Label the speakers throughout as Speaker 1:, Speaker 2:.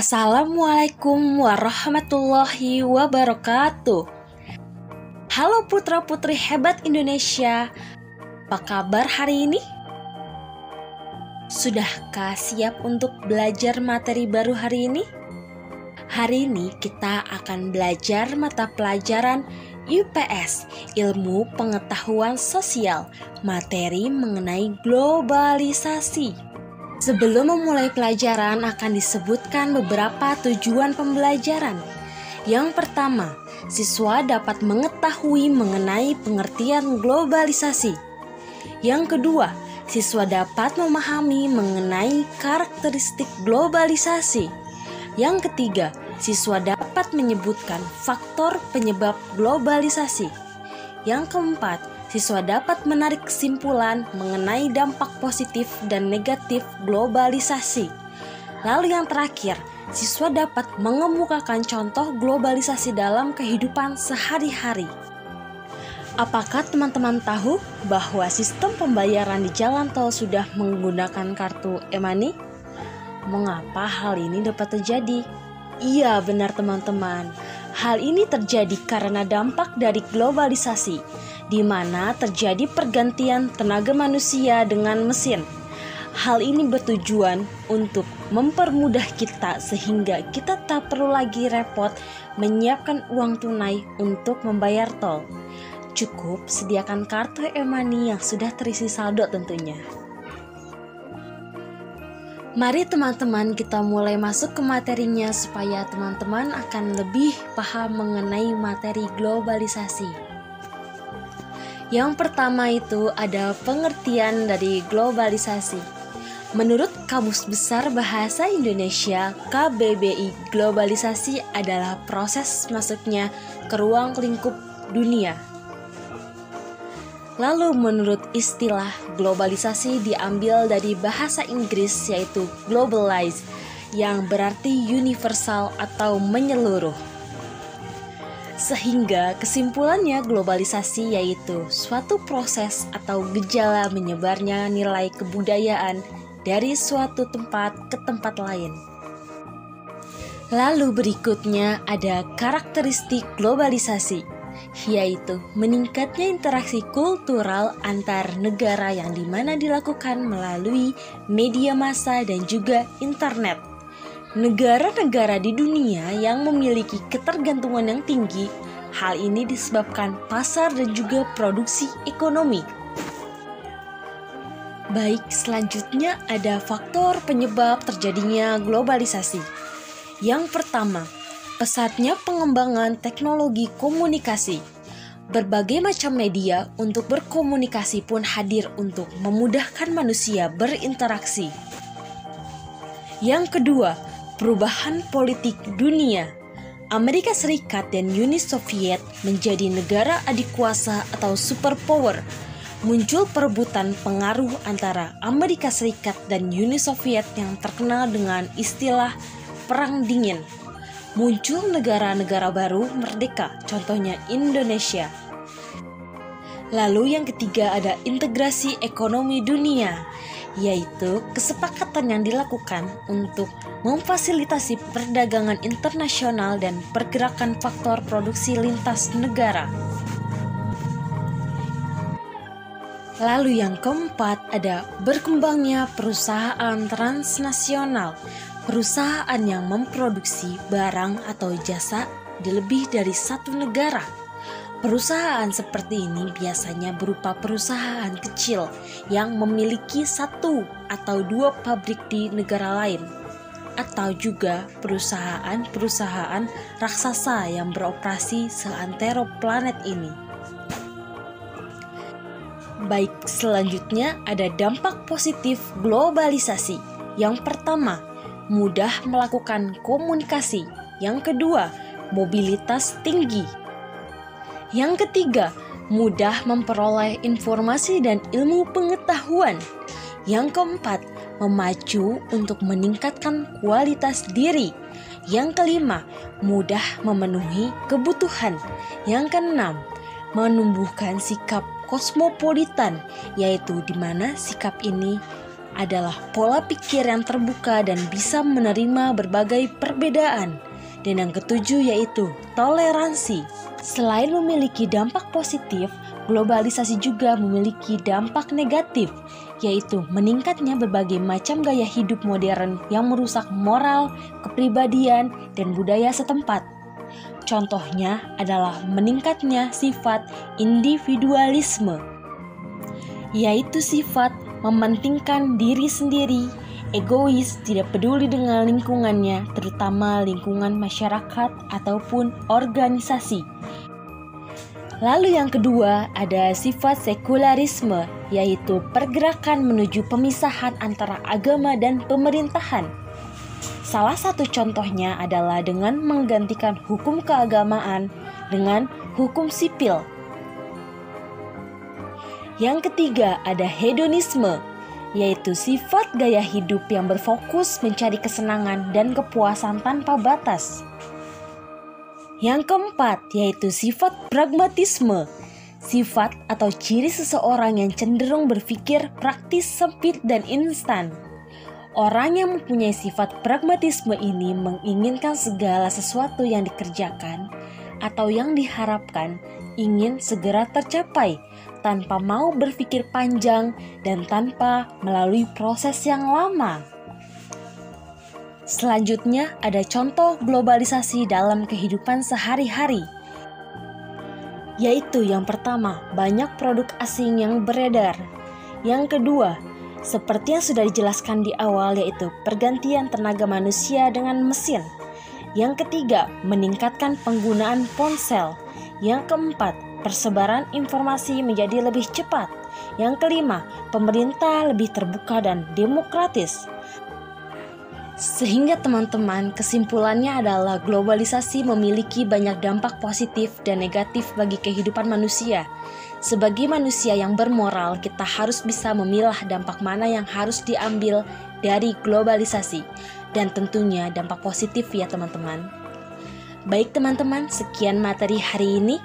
Speaker 1: Assalamualaikum warahmatullahi wabarakatuh. Halo putra-putri hebat Indonesia, apa kabar hari ini? Sudahkah siap untuk belajar materi baru hari ini? Hari ini kita akan belajar mata pelajaran IPS, Ilmu Pengetahuan Sosial, materi mengenai globalisasi. Sebelum memulai pelajaran akan disebutkan beberapa tujuan pembelajaran. Yang pertama, siswa dapat mengetahui mengenai pengertian globalisasi. Yang kedua, siswa dapat memahami mengenai karakteristik globalisasi. Yang ketiga, siswa dapat menyebutkan faktor penyebab globalisasi. Yang keempat, siswa dapat menarik kesimpulan mengenai dampak positif dan negatif globalisasi. Lalu yang terakhir, siswa dapat mengemukakan contoh globalisasi dalam kehidupan sehari-hari. Apakah teman-teman tahu bahwa sistem pembayaran di jalan tol sudah menggunakan kartu e-money? Mengapa hal ini dapat terjadi? Iya, benar teman-teman. Hal ini terjadi karena dampak dari globalisasi, di mana terjadi pergantian tenaga manusia dengan mesin. Hal ini bertujuan untuk mempermudah kita sehingga kita tak perlu lagi repot menyiapkan uang tunai untuk membayar tol. Cukup sediakan kartu e-money yang sudah terisi saldo tentunya. Mari teman-teman kita mulai masuk ke materinya supaya teman-teman akan lebih paham mengenai materi globalisasi. Yang pertama itu ada pengertian dari globalisasi. Menurut Kamus Besar Bahasa Indonesia KBBI, globalisasi adalah proses masuknya ke ruang lingkup dunia. Lalu menurut istilah globalisasi diambil dari bahasa Inggris yaitu globalize, yang berarti universal atau menyeluruh. Sehingga kesimpulannya globalisasi yaitu suatu proses atau gejala menyebarnya nilai kebudayaan dari suatu tempat ke tempat lain. Lalu berikutnya ada karakteristik globalisasi, yaitu meningkatnya interaksi kultural antar negara yang dimana dilakukan melalui media massa dan juga internet. Negara-negara di dunia yang memiliki ketergantungan yang tinggi, hal ini disebabkan pasar dan juga produksi ekonomi. Baik, selanjutnya ada faktor penyebab terjadinya globalisasi. Yang pertama, pesatnya pengembangan teknologi komunikasi. Berbagai macam media untuk berkomunikasi pun hadir untuk memudahkan manusia berinteraksi. Yang kedua, perubahan politik dunia. Amerika Serikat dan Uni Soviet menjadi negara adikuasa atau superpower. Muncul perebutan pengaruh antara Amerika Serikat dan Uni Soviet yang terkenal dengan istilah Perang Dingin. Muncul negara-negara baru merdeka, contohnya Indonesia. Lalu yang ketiga ada integrasi ekonomi dunia, yaitu kesepakatan yang dilakukan untuk memfasilitasi perdagangan internasional dan pergerakan faktor produksi lintas negara. Lalu yang keempat ada berkembangnya perusahaan transnasional, perusahaan yang memproduksi barang atau jasa di lebih dari satu negara. Perusahaan seperti ini biasanya berupa perusahaan kecil yang memiliki satu atau dua pabrik di negara lain, atau juga perusahaan-perusahaan raksasa yang beroperasi seantero planet ini. Baik, selanjutnya ada dampak positif globalisasi. Yang pertama, mudah melakukan komunikasi. Yang kedua, mobilitas tinggi. Yang ketiga, mudah memperoleh informasi dan ilmu pengetahuan. Yang keempat, memacu untuk meningkatkan kualitas diri. Yang kelima, mudah memenuhi kebutuhan. Yang keenam, menumbuhkan sikap kosmopolitan, yaitu di mana sikap ini adalah pola pikir yang terbuka dan bisa menerima berbagai perbedaan. Dan yang ketujuh yaitu toleransi. Selain memiliki dampak positif, globalisasi juga memiliki dampak negatif, yaitu meningkatnya berbagai macam gaya hidup modern yang merusak moral, kepribadian, dan budaya setempat. Contohnya adalah meningkatnya sifat individualisme, yaitu sifat mementingkan diri sendiri, egois, tidak peduli dengan lingkungannya, terutama lingkungan masyarakat ataupun organisasi. Lalu yang kedua ada sifat sekularisme, yaitu pergerakan menuju pemisahan antara agama dan pemerintahan. Salah satu contohnya adalah dengan menggantikan hukum keagamaan dengan hukum sipil. Yang ketiga ada hedonisme, yaitu sifat gaya hidup yang berfokus mencari kesenangan dan kepuasan tanpa batas. Yang keempat yaitu sifat pragmatisme, sifat atau ciri seseorang yang cenderung berpikir praktis, sempit, dan instan. Orang yang mempunyai sifat pragmatisme ini menginginkan segala sesuatu yang dikerjakan atau yang diharapkan ingin segera tercapai, tanpa mau berpikir panjang dan tanpa melalui proses yang lama. Selanjutnya ada contoh globalisasi dalam kehidupan sehari-hari, yaitu yang pertama, banyak produk asing yang beredar. Yang kedua, seperti yang sudah dijelaskan di awal, yaitu pergantian tenaga manusia dengan mesin. Yang ketiga, meningkatkan penggunaan ponsel. Yang keempat, persebaran informasi menjadi lebih cepat. Yang kelima, pemerintah lebih terbuka dan demokratis. Sehingga teman-teman, kesimpulannya adalah globalisasi memiliki banyak dampak positif dan negatif bagi kehidupan manusia. Sebagai manusia yang bermoral, kita harus bisa memilah dampak mana yang harus diambil dari globalisasi. Dan tentunya dampak positif ya teman-teman. Baik teman-teman, sekian materi hari ini.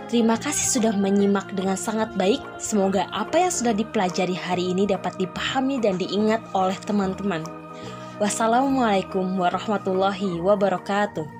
Speaker 1: Terima kasih sudah menyimak dengan sangat baik. Semoga apa yang sudah dipelajari hari ini dapat dipahami dan diingat oleh teman-teman. Wassalamualaikum warahmatullahi wabarakatuh.